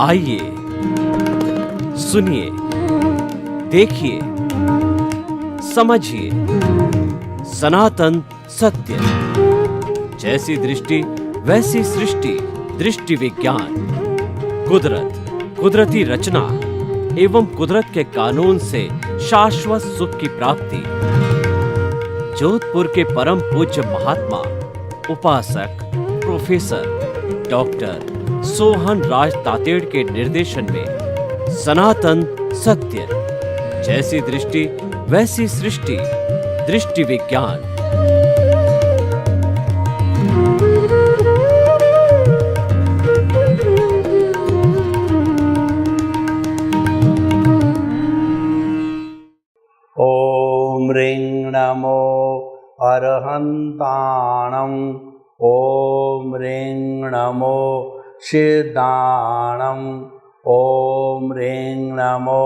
आइए, सुनिए, देखिए, समझिए सनातन सत्य। जैसी दृष्टि वैसी सृष्टि, दृष्टि विज्ञान। कुदरत, कुदरती रचना एवं कुदरत के कानून से शाश्वत सुख की प्राप्ति। जोधपुर के परम पूज्य महात्मा उपासक प्रोफेसर डॉक्टर सोहन राज तातेड़ के निर्देशन में सनातन सत्य। जैसी दृष्टि वैसी सृष्टि, दृष्टि विज्ञान। ओम ह्रीं नमो अरहन्ताणं। ओम ह्रीं नमो सिद्धाणं। ओम ह्रीं नमो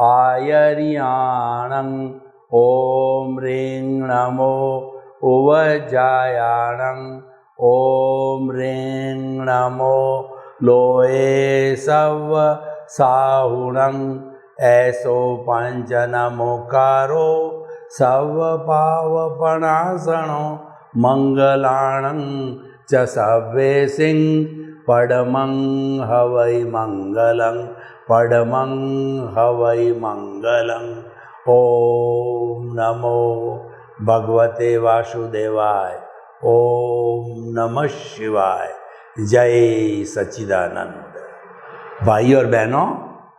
आयर्याणं। ओम ह्रीं नमो उवजायाणं। ओम ह्रीं नमो लोये सव साहुणं। ऐसो पंच नमोकारो सव पावपणासनो मंगलाणं च सव्वे सिंह पडमं हवै मंगलं। पडमं हवै मंगलं। ओम नमो भगवते वासुदेवाय। ओम नमः शिवाय। जय सच्चिदानंद। भाई और बहनों,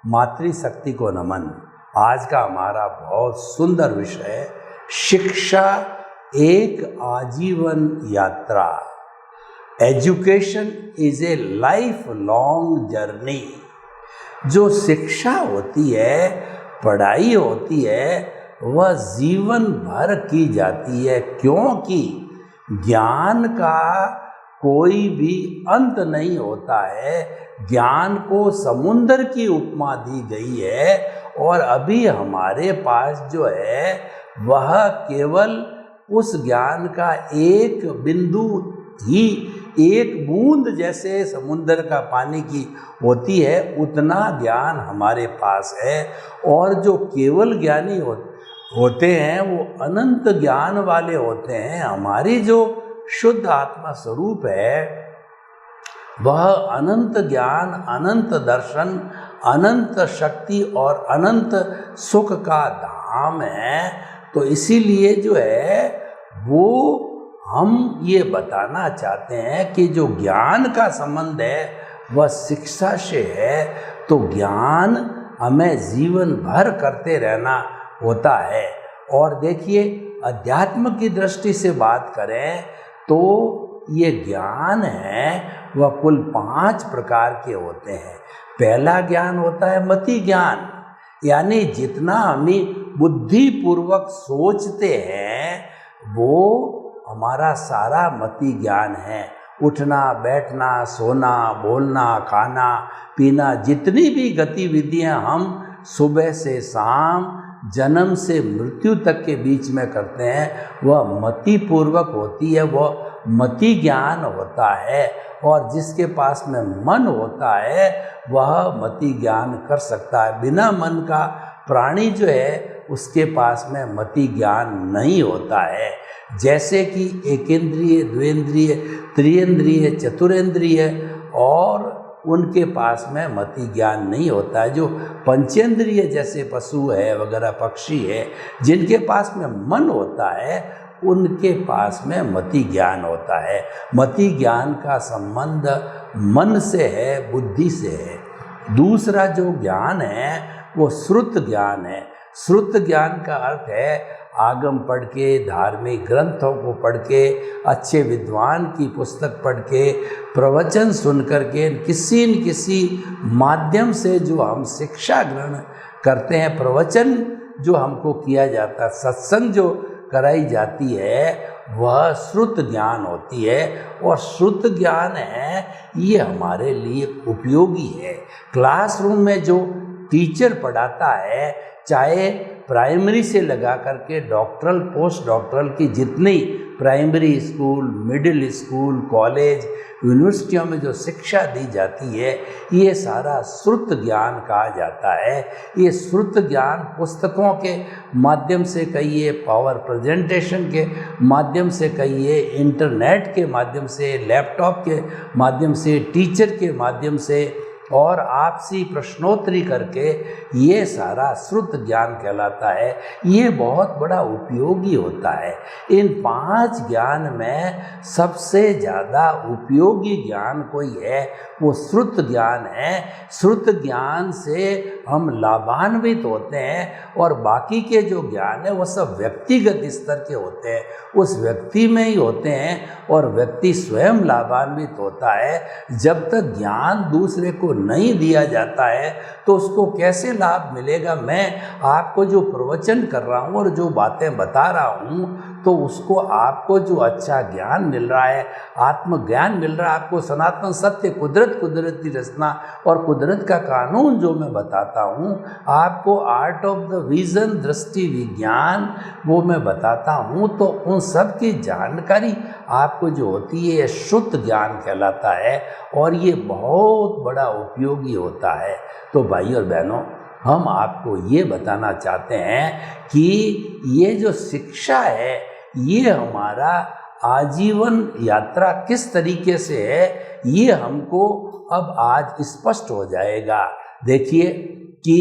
मातृशक्ति को नमन। आज का हमारा बहुत सुंदर विषय है, शिक्षा एक आजीवन यात्रा। Education is a life long journey. जो शिक्षा होती है, पढ़ाई होती है, वह जीवन भर की जाती है, क्योंकि ज्ञान का कोई भी अंत नहीं होता है। ज्ञान को समुद्र की उपमा दी गई है और अभी हमारे पास जो है वह केवल उस ज्ञान का एक बिंदु ही, एक बूंद जैसे समुद्र का पानी की होती है, उतना ज्ञान हमारे पास है। और जो केवल ज्ञानी होते हैं वो अनंत ज्ञान वाले होते हैं। हमारी जो शुद्ध आत्मा स्वरूप है वह अनंत ज्ञान, अनंत दर्शन, अनंत शक्ति और अनंत सुख का धाम है। तो इसीलिए जो है वो हम ये बताना चाहते हैं कि जो ज्ञान का संबंध है वह शिक्षा से है। तो ज्ञान हमें जीवन भर करते रहना होता है। और देखिए, अध्यात्म की दृष्टि से बात करें तो ये ज्ञान है वह कुल 5 प्रकार के होते हैं। पहला ज्ञान होता है मति ज्ञान, यानी जितना हमें बुद्धिपूर्वक सोचते हैं वो हमारा सारा मति ज्ञान है। उठना, बैठना, सोना, बोलना, खाना, पीना, जितनी भी गतिविधियां हम सुबह से शाम, जन्म से मृत्यु तक के बीच में करते हैं, वह मति पूर्वक होती है, वह मति ज्ञान होता है। और जिसके पास में मन होता है वह मति ज्ञान कर सकता है। बिना मन का प्राणी जो है उसके पास में मति ज्ञान नहीं होता है। जैसे कि एकेंद्रिय, द्विंद्रिय, त्रियेंद्रिय, चतुरेंद्रिय, और उनके पास में मति ज्ञान नहीं होता है। जो पंचेंद्रिय जैसे पशु है वगैरह, पक्षी है, जिनके पास में मन होता है उनके पास में मति ज्ञान होता है। मति ज्ञान का संबंध मन से है, बुद्धि से है। दूसरा जो ज्ञान है वो श्रुत ज्ञान है। श्रुत ज्ञान का अर्थ है आगम पढ़ के, धार्मिक ग्रंथों को पढ़ के, अच्छे विद्वान की पुस्तक पढ़ के, प्रवचन सुन कर के, किसी न किसी माध्यम से जो हम शिक्षा ग्रहण करते हैं, प्रवचन जो हमको किया जाता है, सत्संग जो कराई जाती है, वह श्रुत ज्ञान होती है। और श्रुत ज्ञान है ये हमारे लिए उपयोगी है। क्लासरूम में जो टीचर पढ़ाता है, चाहे प्राइमरी से लगा करके डॉक्टरल पोस्ट डॉक्टरल की जितनी primary school, middle school, college, यूनिवर्सिटियों में जो शिक्षा दी जाती है, ये सारा श्रुत ज्ञान कहा जाता है। ये श्रुत ज्ञान पुस्तकों के माध्यम से कहिए, पावर प्रेजेंटेशन के माध्यम से कहिए, इंटरनेट के माध्यम से, लैपटॉप के माध्यम से, टीचर के माध्यम से और आपसी प्रश्नोत्तरी करके ये सारा श्रुत ज्ञान कहलाता है। ये बहुत बड़ा उपयोगी होता है। इन 5 ज्ञान में सबसे ज़्यादा उपयोगी ज्ञान कोई है वो श्रुत ज्ञान है। श्रुत ज्ञान से हम लाभान्वित होते हैं और बाकी के जो ज्ञान है वो सब व्यक्तिगत स्तर के होते हैं, उस व्यक्ति में ही होते हैं और व्यक्ति स्वयं लाभान्वित होता है। जब तक ज्ञान दूसरे को नहीं दिया जाता है तो उसको कैसे लाभ मिलेगा। मैं आपको जो प्रवचन कर रहा हूँ और जो बातें बता रहा हूँ तो उसको आपको जो अच्छा ज्ञान मिल रहा है, आत्मज्ञान मिल रहा है, आपको सनातन सत्य, कुदरत, कुदरती रचना और कुदरत का कानून जो मैं बताता हूँ, आपको आर्ट ऑफ द विजन, दृष्टि विज्ञान वो मैं बताता हूँ, तो उन सब की जानकारी आपको जो होती है शुद्ध ज्ञान कहलाता है और ये बहुत बड़ा उपयोगी होता है। तो भाई और बहनों, हम आपको ये बताना चाहते हैं कि ये जो शिक्षा है ये हमारा आजीवन यात्रा किस तरीके से है ये हमको अब आज स्पष्ट हो जाएगा। देखिए कि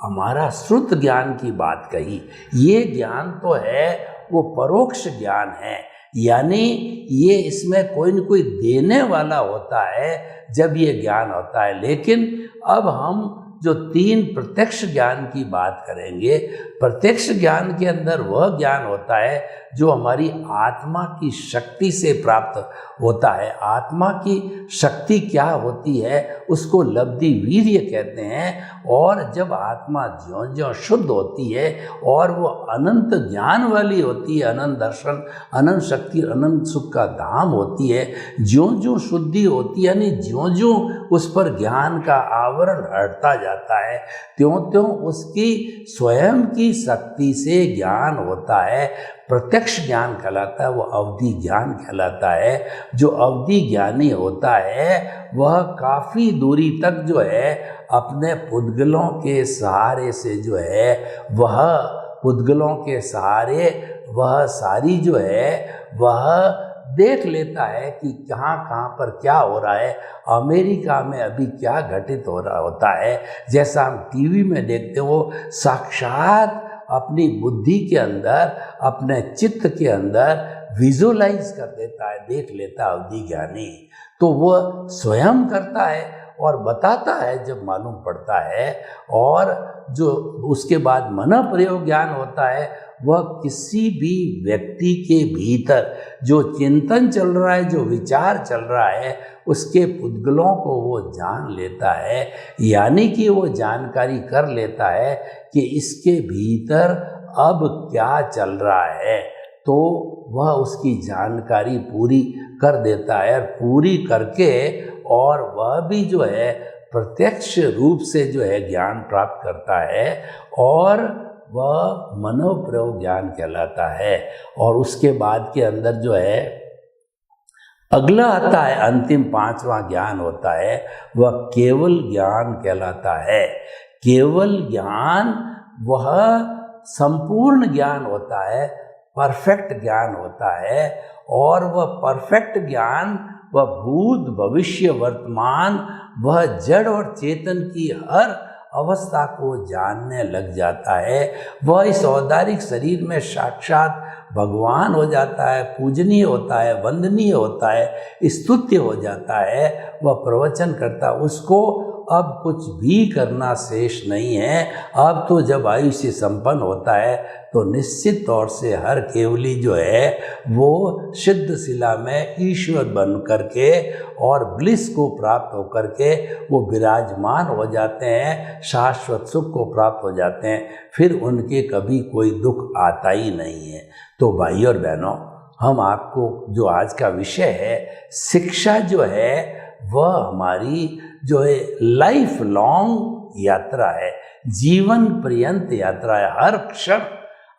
हमारा श्रुत ज्ञान की बात कही, ये ज्ञान तो है वो परोक्ष ज्ञान है, यानी ये इसमें कोई न कोई देने वाला होता है जब ये ज्ञान होता है। लेकिन अब हम जो 3 प्रत्यक्ष ज्ञान की बात करेंगे, प्रत्यक्ष ज्ञान के अंदर वह ज्ञान होता है जो हमारी आत्मा की शक्ति से प्राप्त होता है। आत्मा की शक्ति क्या होती है उसको लब्धि वीर्य कहते हैं। और जब आत्मा ज्यों-ज्यों शुद्ध होती है और वो अनंत ज्ञान वाली होती है, अनंत दर्शन, अनंत शक्ति, अनंत सुख का धाम होती है, ज्यों-ज्यों शुद्धि होती है, यानी ज्यों-ज्यों उस पर ज्ञान का आवरण हटता जाता है, त्यों-त्यों उसकी स्वयं की शक्ति से ज्ञान होता है। प्रत्यक्ष ज्ञान कहलाता है, वो अवधि ज्ञान कहलाता है। जो अवधि ज्ञानी होता है वह काफ़ी दूरी तक जो है अपने पुद्गलों के सहारे से जो है वह पुद्गलों के सहारे वह सारी जो है वह देख लेता है कि कहाँ कहाँ पर क्या हो रहा है, अमेरिका में अभी क्या घटित हो रहा होता है। जैसा हम टीवी में देखते हैं वो साक्षात अपनी बुद्धि के अंदर, अपने चित्त के अंदर विजुअलाइज कर देता है, देख लेता है अवधि ज्ञानी। तो वह स्वयं करता है और बताता है जब मालूम पड़ता है। और जो उसके बाद मन प्रयोग ज्ञान होता है वह किसी भी व्यक्ति के भीतर जो चिंतन चल रहा है, जो विचार चल रहा है, उसके पुद्गलों को वो जान लेता है, यानी कि वो जानकारी कर लेता है कि इसके भीतर अब क्या चल रहा है। तो वह उसकी जानकारी पूरी कर देता है और पूरी करके और वह भी जो है प्रत्यक्ष रूप से जो है ज्ञान प्राप्त करता है और वह मनोप्रयोग ज्ञान कहलाता है। और उसके बाद के अंदर जो है अगला आता है, अंतिम 5वां ज्ञान होता है, वह केवल ज्ञान कहलाता है। केवल ज्ञान वह संपूर्ण ज्ञान होता है, परफेक्ट ज्ञान होता है। और वह परफेक्ट ज्ञान वह भूत, भविष्य, वर्तमान, वह जड़ और चेतन की हर अवस्था को जानने लग जाता है। वह इस औदारिक शरीर में साक्षात भगवान हो जाता है, पूजनीय होता है, वंदनीय होता है, स्तुत्य हो जाता है। वह प्रवचन करता है, उसको अब कुछ भी करना शेष नहीं है। अब तो जब आयुष्य संपन्न होता है तो निश्चित तौर से हर केवली जो है वो सिद्ध शिला में ईश्वर बन करके और ब्लिस को प्राप्त होकर के वो विराजमान हो जाते हैं, शाश्वत सुख को प्राप्त हो जाते हैं। फिर उनके कभी कोई दुख आता ही नहीं है। तो भाई और बहनों, हम आपको जो आज का विषय है, शिक्षा जो है वह हमारी जो है लाइफ लॉन्ग यात्रा है, जीवन पर्यंत यात्रा है। हर क्षण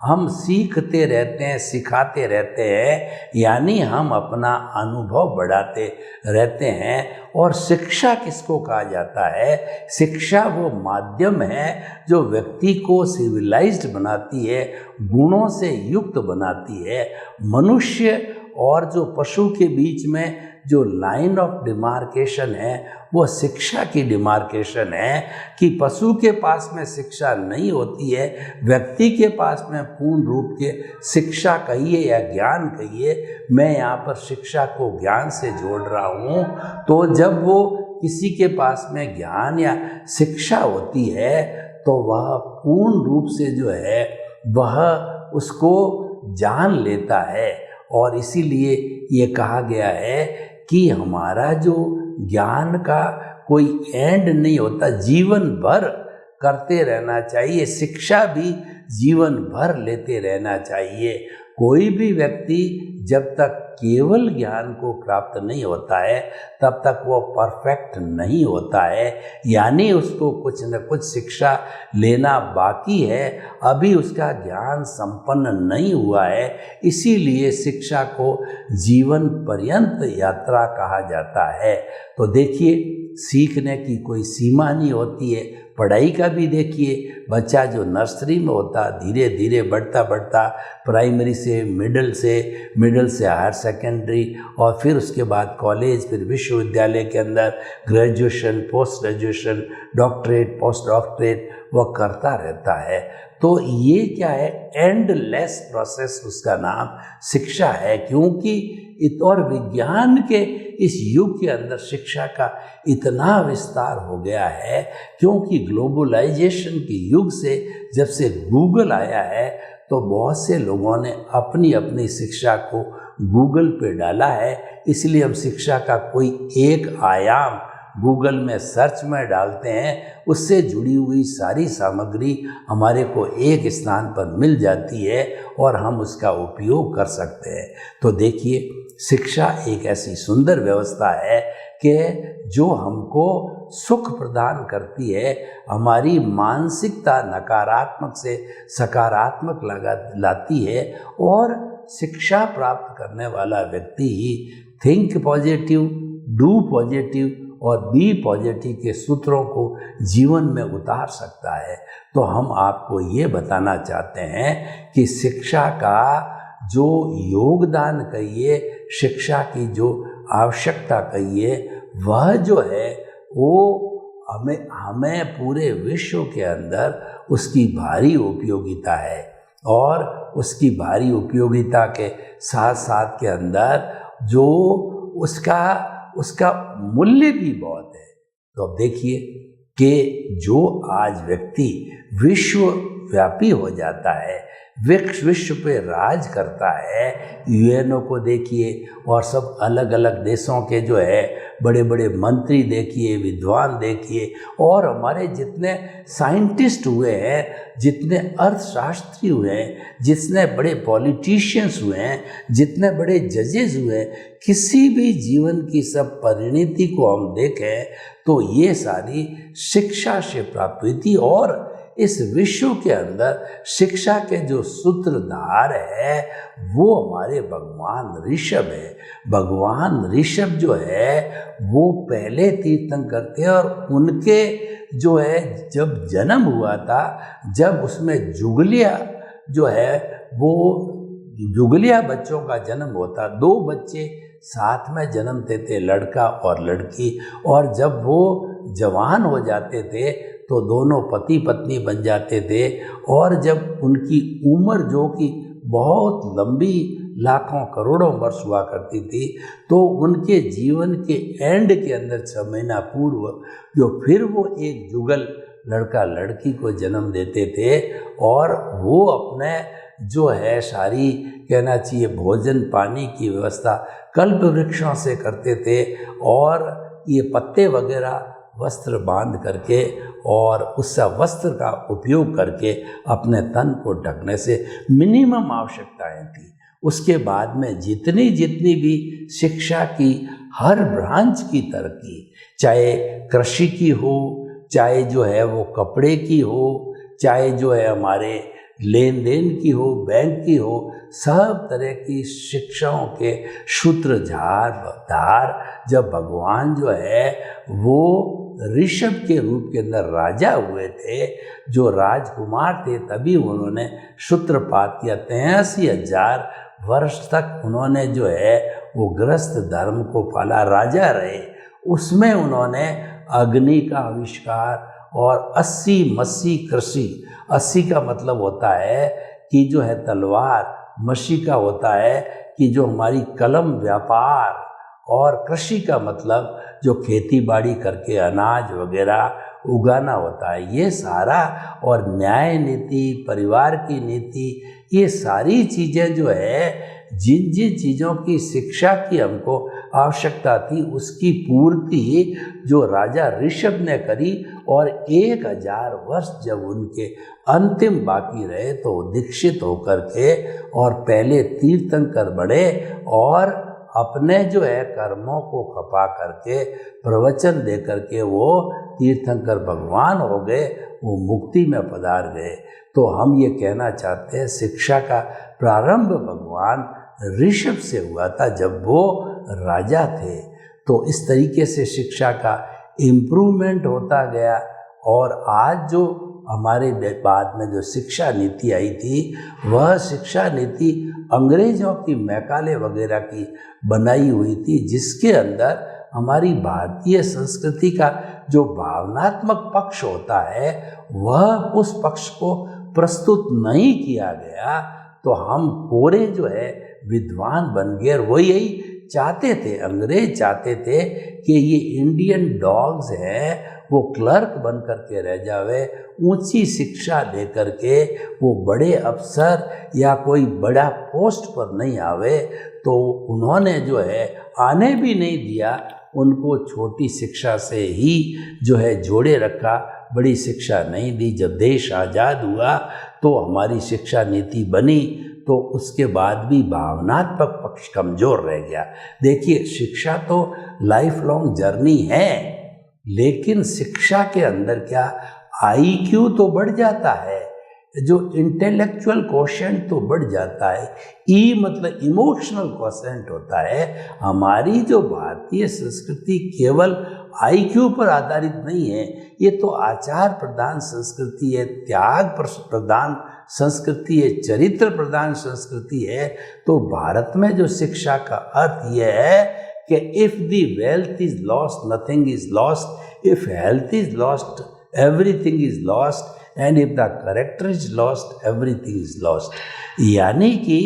हम सीखते रहते हैं, सिखाते रहते हैं, यानी हम अपना अनुभव बढ़ाते रहते हैं। और शिक्षा किसको कहा जाता है? शिक्षा वो माध्यम है जो व्यक्ति को सिविलाइज्ड बनाती है, गुणों से युक्त बनाती है। मनुष्य और जो पशु के बीच में जो लाइन ऑफ डिमार्केशन है वो शिक्षा की डिमार्केशन है कि पशु के पास में शिक्षा नहीं होती है, व्यक्ति के पास में पूर्ण रूप के शिक्षा कहिए या ज्ञान कहिए, मैं यहाँ पर शिक्षा को ज्ञान से जोड़ रहा हूँ। तो जब वो किसी के पास में ज्ञान या शिक्षा होती है तो वह पूर्ण रूप से जो है वह उसको जान लेता है। और इसीलिए ये कहा गया है कि हमारा जो ज्ञान का कोई एंड नहीं होता, जीवन भर करते रहना चाहिए, शिक्षा भी जीवन भर लेते रहना चाहिए। कोई भी व्यक्ति जब तक केवल ज्ञान को प्राप्त नहीं होता है तब तक वो परफेक्ट नहीं होता है, यानी उसको कुछ न कुछ शिक्षा लेना बाकी है, अभी उसका ज्ञान संपन्न नहीं हुआ है। इसीलिए शिक्षा को जीवन पर्यंत यात्रा कहा जाता है। तो देखिए, सीखने की कोई सीमा नहीं होती है। पढ़ाई का भी देखिए, बच्चा जो नर्सरी में होता धीरे धीरे बढ़ता बढ़ता प्राइमरी से मिडिल से हायर सेकेंडरी और फिर उसके बाद कॉलेज, फिर विश्वविद्यालय के अंदर graduation, post graduation, doctorate, post doctorate वह करता रहता है। तो ये क्या है? एंडलेस प्रोसेस उसका नाम शिक्षा है। क्योंकि और विज्ञान के इस युग के अंदर शिक्षा का इतना विस्तार हो गया है, क्योंकि ग्लोबलाइजेशन के युग से जब से गूगल आया है तो बहुत से लोगों ने अपनी अपनी शिक्षा को गूगल पे डाला है। इसलिए हम शिक्षा का कोई एक आयाम गूगल में सर्च में डालते हैं, उससे जुड़ी हुई सारी सामग्री हमारे को एक स्थान पर मिल जाती है और हम उसका उपयोग कर सकते हैं। तो देखिए, शिक्षा एक ऐसी सुंदर व्यवस्था है कि जो हमको सुख प्रदान करती है, हमारी मानसिकता नकारात्मक से सकारात्मक लाती है। और शिक्षा प्राप्त करने वाला व्यक्ति ही थिंक पॉजिटिव, डू पॉजिटिव और बी पॉजिटिव के सूत्रों को जीवन में उतार सकता है। तो हम आपको ये बताना चाहते हैं कि शिक्षा का जो योगदान कहिए, शिक्षा की जो आवश्यकता कहिए, वह जो है वो हमें पूरे विश्व के अंदर उसकी भारी उपयोगिता है। और उसकी भारी उपयोगिता के साथ साथ के अंदर जो उसका मूल्य भी बहुत है। तो अब देखिए कि जो आज व्यक्ति विश्वव्यापी हो जाता है, विश्व पे राज करता है, यूएनओ को देखिए और सब अलग अलग देशों के जो है बड़े बड़े मंत्री देखिए, विद्वान देखिए, और हमारे जितने साइंटिस्ट हुए हैं, जितने अर्थशास्त्री हुए हैं, जितने बड़े पॉलिटिशियंस हुए हैं, जितने बड़े जजेस हुए हैं, किसी भी जीवन की सब परिणति को हम देखें तो ये सारी शिक्षा से प्राप्त हुई थी। और इस विश्व के अंदर शिक्षा के जो सूत्रधार है वो हमारे भगवान ऋषभ है। भगवान ऋषभ जो है वो पहले तीर्थंकर थे और उनके जो है जब जन्म हुआ था, जब उसमें जुगलिया जो है वो जुगलिया बच्चों का जन्म होता, 2 बच्चे साथ में जन्मते थे, लड़का और लड़की, और जब वो जवान हो जाते थे तो दोनों पति पत्नी बन जाते थे। और जब उनकी उम्र जो कि बहुत लंबी लाखों करोड़ों वर्ष हुआ करती थी, तो उनके जीवन के एंड के अंदर 6 महीना पूर्व जो फिर वो एक जुगल लड़का लड़की को जन्म देते थे और वो अपने जो है सारी कहना चाहिए भोजन पानी की व्यवस्था कल्प वृक्षों से करते थे और ये पत्ते वगैरह वस्त्र बांध करके और उस वस्त्र का उपयोग करके अपने तन को ढकने से मिनिमम आवश्यकताएं थी। उसके बाद में जितनी भी शिक्षा की हर ब्रांच की तरक्की, चाहे कृषि की हो, चाहे जो है वो कपड़े की हो, चाहे जो है हमारे लेन देन की हो, बैंक की हो, सब तरह की शिक्षाओं के सूत्रधार जब भगवान जो है वो ऋषभ के रूप के अंदर राजा हुए थे, जो राजकुमार थे, तभी उन्होंने सूत्रपात किया। 83,000 वर्ष तक उन्होंने जो है वो गृहस्थ धर्म को पाला, राजा रहे। उसमें उन्होंने अग्नि का आविष्कार और 80 मसी कृषि, 80 का मतलब होता है कि जो है तलवार, मसी का होता है कि जो हमारी कलम व्यापार, और कृषि का मतलब जो खेती बाड़ी करके अनाज वगैरह उगाना होता है, ये सारा, और न्याय नीति, परिवार की नीति, ये सारी चीज़ें जो है जिन जिन चीज़ों की शिक्षा की हमको आवश्यकता थी उसकी पूर्ति जो राजा ऋषभ ने करी। और 1000 वर्ष जब उनके अंतिम बाकी रहे तो दीक्षित होकर के और पहले तीर्थंकर बढ़े और अपने जो है कर्मों को खपा करके प्रवचन दे करके वो तीर्थंकर भगवान हो गए, वो मुक्ति में पधार गए। तो हम ये कहना चाहते हैं शिक्षा का प्रारंभ भगवान ऋषभ से हुआ था जब वो राजा थे। तो इस तरीके से शिक्षा का इम्प्रूवमेंट होता गया और आज जो हमारे बाद में जो शिक्षा नीति आई थी वह शिक्षा नीति अंग्रेजों की मैकाले वगैरह की बनाई हुई थी, जिसके अंदर हमारी भारतीय संस्कृति का जो भावनात्मक पक्ष होता है वह उस पक्ष को प्रस्तुत नहीं किया गया। तो हम पूरे जो है विद्वान बन गए। और वो यही चाहते थे, अंग्रेज चाहते थे कि ये इंडियन डॉग्स हैं वो क्लर्क बन करके रह जावे, ऊंची शिक्षा दे करके वो बड़े अफसर या कोई बड़ा पोस्ट पर नहीं आवे। तो उन्होंने जो है आने भी नहीं दिया, उनको छोटी शिक्षा से ही जो है जोड़े रखा, बड़ी शिक्षा नहीं दी। जब देश आज़ाद हुआ तो हमारी शिक्षा नीति बनी, तो उसके बाद भी भावनात्मक पक्ष कमज़ोर रह गया। देखिए शिक्षा तो लाइफ लॉन्ग जर्नी है, लेकिन शिक्षा के अंदर क्या IQ तो बढ़ जाता है, जो इंटेलेक्चुअल क्वोशेंट तो बढ़ जाता है। ई मतलब इमोशनल क्वोशेंट होता है। हमारी जो भारतीय संस्कृति केवल IQ पर आधारित नहीं है, ये तो आचार प्रधान संस्कृति है, त्याग प्रधान संस्कृति है, चरित्र प्रधान संस्कृति है। तो भारत में जो शिक्षा का अर्थ यह है कि if the wealth is lost nothing is lost, if health is lost everything is lost, and if the character is lost everything is lost. यानी कि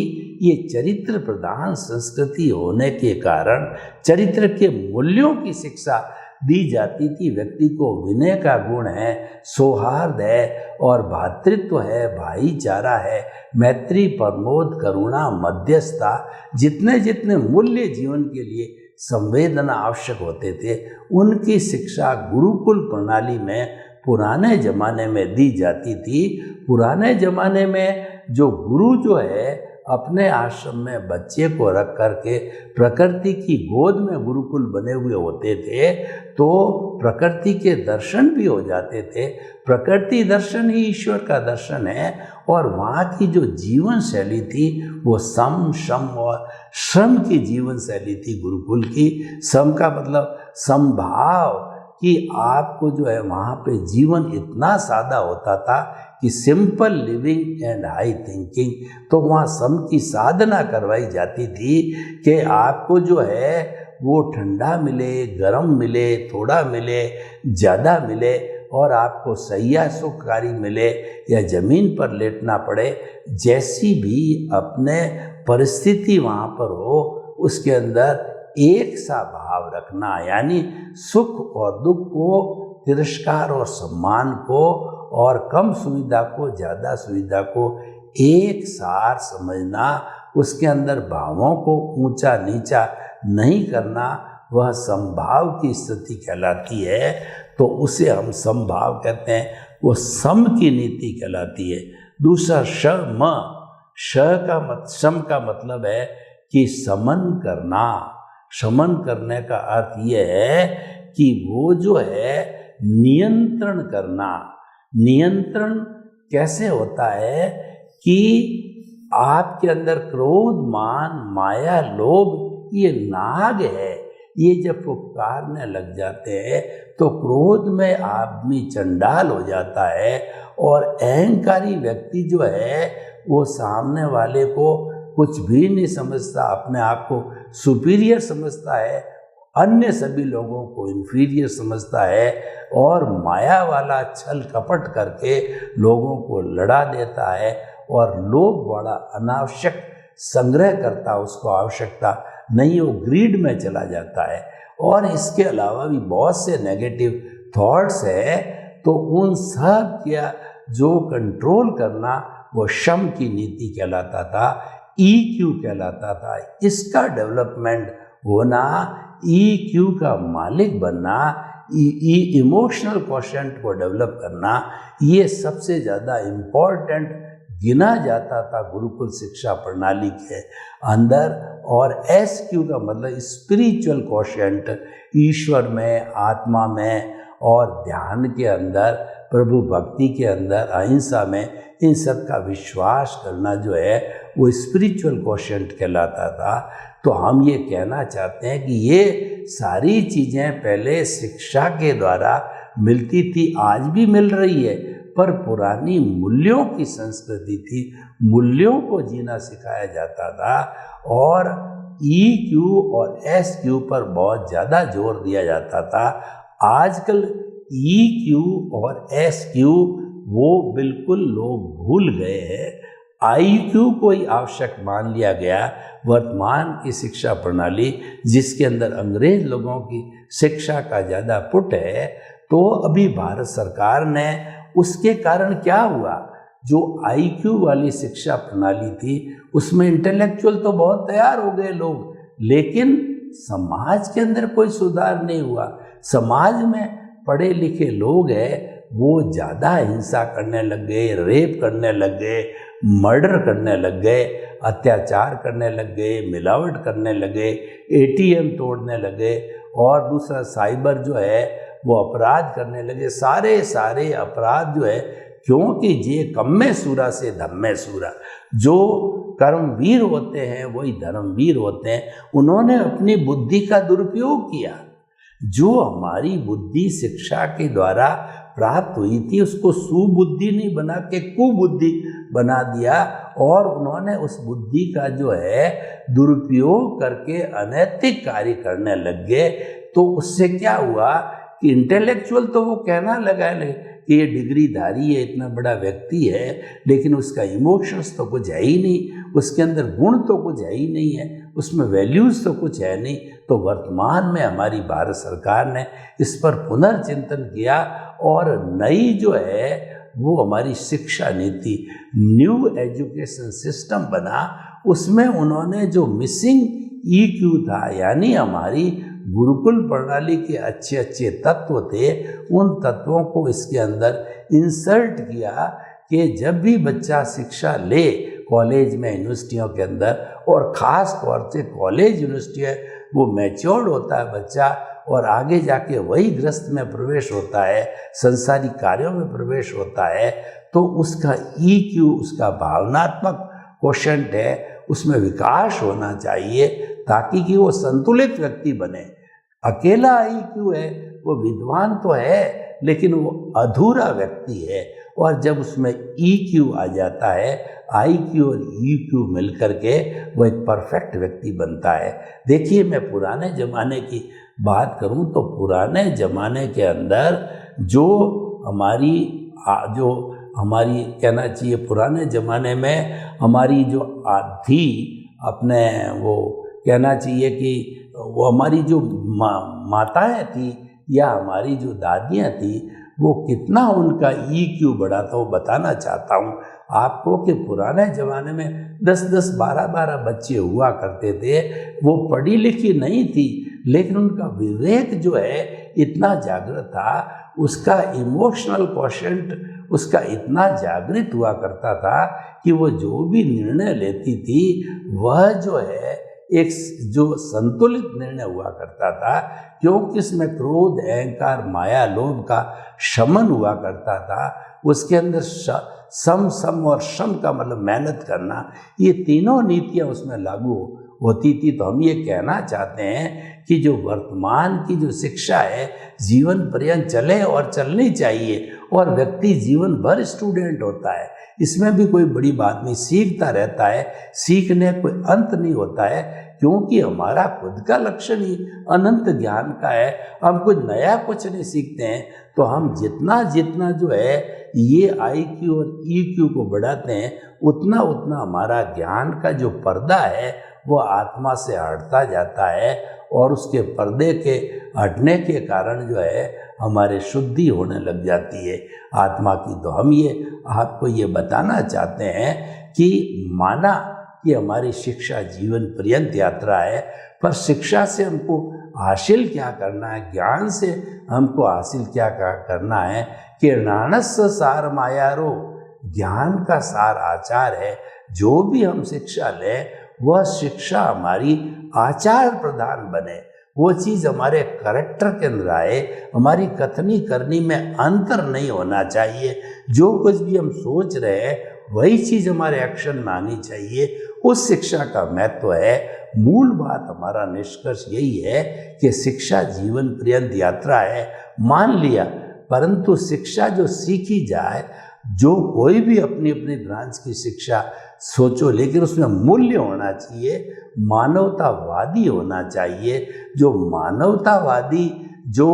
ये चरित्र प्रधान संस्कृति होने के कारण चरित्र के मूल्यों की शिक्षा दी जाती थी। व्यक्ति को विनय का गुण है, सौहार्द है और भ्रातृत्व है, भाईचारा है, मैत्री, प्रमोद, करुणा, मध्यस्थता, जितने जितने मूल्य जीवन के लिए संवेदना आवश्यक होते थे उनकी शिक्षा गुरुकुल प्रणाली में पुराने ज़माने में दी जाती थी। पुराने ज़माने में जो गुरु जो है अपने आश्रम में बच्चे को रख करके प्रकृति की गोद में गुरुकुल बने हुए होते थे, तो प्रकृति के दर्शन भी हो जाते थे। प्रकृति दर्शन ही ईश्वर का दर्शन है। और वहाँ की जो जीवन शैली थी वो सम, शम और श्रम की जीवन शैली थी गुरुकुल की। सम का मतलब समभाव, कि आपको जो है वहाँ पे जीवन इतना सादा होता था कि simple living and high thinking. तो वहाँ सम की साधना करवाई जाती थी कि आपको जो है वो ठंडा मिले, गरम मिले, थोड़ा मिले, ज़्यादा मिले, और आपको सैया सुखकारी मिले या ज़मीन पर लेटना पड़े, जैसी भी अपने परिस्थिति वहाँ पर हो उसके अंदर एक सा भाव रखना, यानी सुख और दुख को, तिरस्कार और सम्मान को, और कम सुविधा को, ज़्यादा सुविधा को एक सार समझना, उसके अंदर भावों को ऊंचा नीचा नहीं करना, वह समभाव की स्थिति कहलाती है। तो उसे हम समभाव कहते हैं, वो सम की नीति कहलाती है। दूसरा शम, शम का मतलब है कि समन करना। शमन करने का अर्थ ये है कि वो जो है नियंत्रण करना। नियंत्रण कैसे होता है कि आपके अंदर क्रोध, मान, माया, लोभ ये नाग है, ये जब फुफकारने लग जाते हैं तो क्रोध में आदमी चंडाल हो जाता है और अहंकारी व्यक्ति जो है वो सामने वाले को कुछ भी नहीं समझता, अपने आप को सुपीरियर समझता है, अन्य सभी लोगों को इन्फीरियर समझता है और माया वाला छल कपट करके लोगों को लड़ा देता है और लोभ बड़ा अनावश्यक संग्रह करता, उसको आवश्यकता नहीं, वो ग्रीड में चला जाता है। और इसके अलावा भी बहुत से नेगेटिव थॉट्स है, तो उन सब का जो कंट्रोल करना वो शम की नीति कहलाता था, EQ कहलाता था। इसका डेवलपमेंट होना, EQ का मालिक बनना, इमोशनल क्वोशेंट को डेवलप करना, ये सबसे ज़्यादा इम्पोर्टेंट गिना जाता था गुरुकुल शिक्षा प्रणाली के अंदर। और SQ का मतलब स्पिरिचुअल क्वोशेंट, ईश्वर में, आत्मा में और ध्यान के अंदर, प्रभु भक्ति के अंदर, अहिंसा में, इन सब का विश्वास करना जो है वो स्पिरिचुअल क्वोशेंट कहलाता था। तो हम ये कहना चाहते हैं कि ये सारी चीज़ें पहले शिक्षा के द्वारा मिलती थी, आज भी मिल रही है, पर पुरानी मूल्यों की संस्कृति थी, मूल्यों को जीना सिखाया जाता था और EQ और SQ पर बहुत ज़्यादा जोर दिया जाता था। आजकल EQ और SQ वो बिल्कुल लोग भूल गए हैं, IQ को ही आवश्यक मान लिया गया। वर्तमान की शिक्षा प्रणाली जिसके अंदर अंग्रेज लोगों की शिक्षा का ज़्यादा पुट है, तो अभी भारत सरकार ने उसके कारण क्या हुआ, जो IQ वाली शिक्षा प्रणाली थी उसमें इंटेलेक्चुअल तो बहुत तैयार हो गए लोग, लेकिन समाज के अंदर कोई सुधार नहीं हुआ। समाज में पढ़े लिखे लोग हैं वो ज़्यादा हिंसा करने लग गए, रेप करने लग गए, मर्डर करने लग गए, अत्याचार करने लग गए, मिलावट करने लगे, ATM तोड़ने लगे और दूसरा साइबर जो है वो अपराध करने लगे। सारे अपराध जो है, क्योंकि ये कम्मे सूरा से धम्मे सूरा, जो कर्मवीर होते हैं वही धर्मवीर होते हैं। उन्होंने अपनी बुद्धि का दुरुपयोग किया, जो हमारी बुद्धि शिक्षा के द्वारा प्राप्त हुई थी उसको सुबुद्धि नहीं बना के कुबुद्धि बना दिया और उन्होंने उस बुद्धि का जो है दुरुपयोग करके अनैतिक कार्य करने लग गए। तो उससे क्या हुआ कि इंटेलेक्चुअल तो वो कहना लगा कि ये डिग्रीधारी है, इतना बड़ा व्यक्ति है, लेकिन उसका इमोशंस तो कुछ है ही नहीं, उसके अंदर गुण तो कुछ है ही नहीं है, उसमें वैल्यूज़ तो कुछ है नहीं। तो वर्तमान में हमारी भारत सरकार ने इस पर पुनर्चिंतन किया और नई जो है वो हमारी शिक्षा नीति, न्यू एजुकेशन सिस्टम बना। उसमें उन्होंने जो मिसिंग EQ था, यानी हमारी गुरुकुल प्रणाली के अच्छे अच्छे तत्व थे, उन तत्वों को इसके अंदर इंसर्ट किया कि जब भी बच्चा शिक्षा ले कॉलेज में, यूनिवर्सिटियों के अंदर, और ख़ास तौर से कॉलेज यूनिवर्सिटी है, वो मैच्योर्ड होता है बच्चा और आगे जाके वही गृहस्थ में प्रवेश होता है, संसारिक कार्यों में प्रवेश होता है, तो उसका EQ, उसका भावनात्मक क्वोशेंट है, उसमें विकास होना चाहिए ताकि कि वो संतुलित व्यक्ति बने। अकेला IQ है, वो विद्वान तो है लेकिन वो अधूरा व्यक्ति है। और जब उसमें EQ आ जाता है, IQ और EQ मिलकर के वो एक परफेक्ट व्यक्ति बनता है। देखिए, मैं पुराने ज़माने की बात करूं तो पुराने ज़माने के अंदर जो हमारी कहना चाहिए, पुराने ज़माने में हमारी जो थी, अपने वो कहना चाहिए कि वो हमारी जो माताएं थी या हमारी जो दादियां थी, वो कितना उनका EQ बढ़ा था वो बताना चाहता हूँ आपको कि पुराने ज़माने में 10-10, 12-12 बच्चे हुआ करते थे। वो पढ़ी लिखी नहीं थी लेकिन उनका विवेक जो है इतना जागृत था, उसका इमोशनल क्वोशेंट उसका इतना जागृत हुआ करता था कि वो जो भी निर्णय लेती थी वह जो है एक जो संतुलित निर्णय हुआ करता था, क्योंकि इसमें क्रोध, अहंकार, माया, लोभ का शमन हुआ करता था। उसके अंदर सम और श्रम का मतलब मेहनत करना, ये तीनों नीतियाँ उसमें लागू होती थी। तो हम ये कहना चाहते हैं कि जो वर्तमान की जो शिक्षा है जीवन पर्यंत चले और चलनी चाहिए, और व्यक्ति जीवन भर स्टूडेंट होता है, इसमें भी कोई बड़ी बात नहीं, सीखता रहता है, सीखने कोई अंत नहीं होता है, क्योंकि हमारा खुद का लक्षण ही अनंत ज्ञान का है। हम कुछ नया कुछ नहीं सीखते हैं। तो हम जितना जितना जो है ये IQ और EQ को बढ़ाते हैं, उतना उतना हमारा ज्ञान का जो पर्दा है वो आत्मा से हटता जाता है, और उसके पर्दे के हटने के कारण जो है हमारे शुद्धि होने लग जाती है आत्मा की। तो हम ये आपको ये बताना चाहते हैं कि माना कि हमारी शिक्षा जीवन पर्यंत यात्रा है, पर शिक्षा से हमको हासिल क्या करना है, ज्ञान से हमको हासिल क्या करना है कि नानस्स सार मायारो, ज्ञान का सार आचार है। जो भी हम शिक्षा लें वह शिक्षा हमारी आचार प्रधान बने, वो चीज़ हमारे करैक्टर के अंदर आए, हमारी कथनी करनी में अंतर नहीं होना चाहिए। जो कुछ भी हम सोच रहे हैं वही चीज़ हमारे एक्शन में आनी चाहिए। उस शिक्षा का महत्व है। मूल बात हमारा निष्कर्ष यही है कि शिक्षा जीवन पर्यंत यात्रा है, मान लिया, परंतु शिक्षा जो सीखी जाए, जो कोई भी अपनी अपनी ब्रांच की शिक्षा सोचो, लेकिन उसमें मूल्य होना चाहिए, मानवतावादी होना चाहिए। जो मानवतावादी जो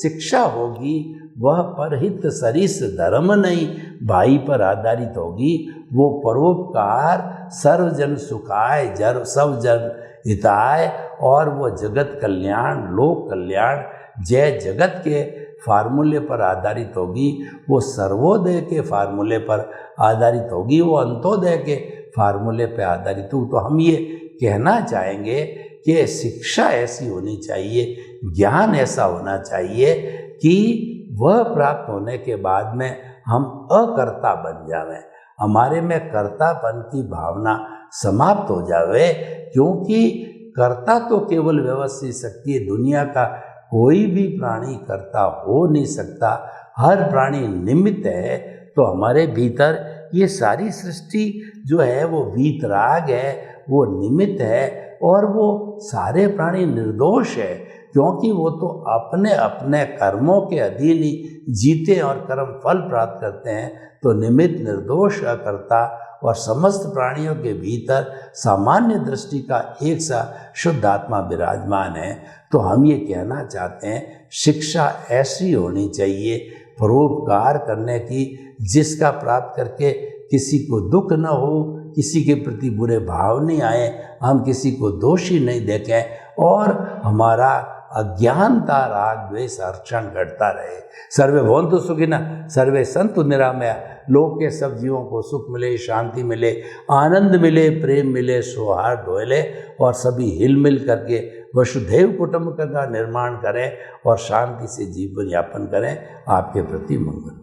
शिक्षा होगी वह परहित सरिस धर्म नहीं भाई पर आधारित होगी। वो परोपकार, सर्वजन सुखाय, सब जन हिताय, और वो जगत कल्याण, लोक कल्याण, जय जगत के फार्मूले पर आधारित होगी। वो सर्वोदय के फार्मूले पर आधारित होगी, वो अंत्योदय के फार्मूले पर आधारित हो। तो हम ये कहना चाहेंगे कि शिक्षा ऐसी होनी चाहिए, ज्ञान ऐसा होना चाहिए कि वह प्राप्त होने के बाद में हम अकर्ता बन जावें, हमारे में कर्तापन की भावना समाप्त हो जावे। क्योंकि कर्ता तो केवल व्यवस्थित शक्ति है, दुनिया का कोई भी प्राणी कर्ता हो नहीं सकता, हर प्राणी निमित्त है। तो हमारे भीतर ये सारी सृष्टि जो है वो वीतराग है, वो निमित्त है, और वो सारे प्राणी निर्दोष है, क्योंकि वो तो अपने अपने कर्मों के अधीन ही जीते और कर्म फल प्राप्त करते हैं। तो निमित्त, निर्दोष, अकर्ता और समस्त प्राणियों के भीतर सामान्य दृष्टि का एक सा शुद्ध आत्मा विराजमान है। तो हम ये कहना चाहते हैं शिक्षा ऐसी होनी चाहिए, परोपकार करने की, जिसका प्राप्त करके किसी को दुख न हो, किसी के प्रति बुरे भाव नहीं आए, हम किसी को दोषी नहीं देखें, और हमारा अज्ञानता, राग, द्वेष, हर्षण घटता रहे। सर्वे भवन्तु सुखिनः, सर्वे सन्तु निरामया। लोक के सब जीवों को सुख मिले, शांति मिले, आनंद मिले, प्रेम मिले, सौहार्द मिले, और सभी हिल मिल करके वसुधैव कुटुंब का निर्माण करें और शांति से जीवन यापन करें। आपके प्रति मंगल।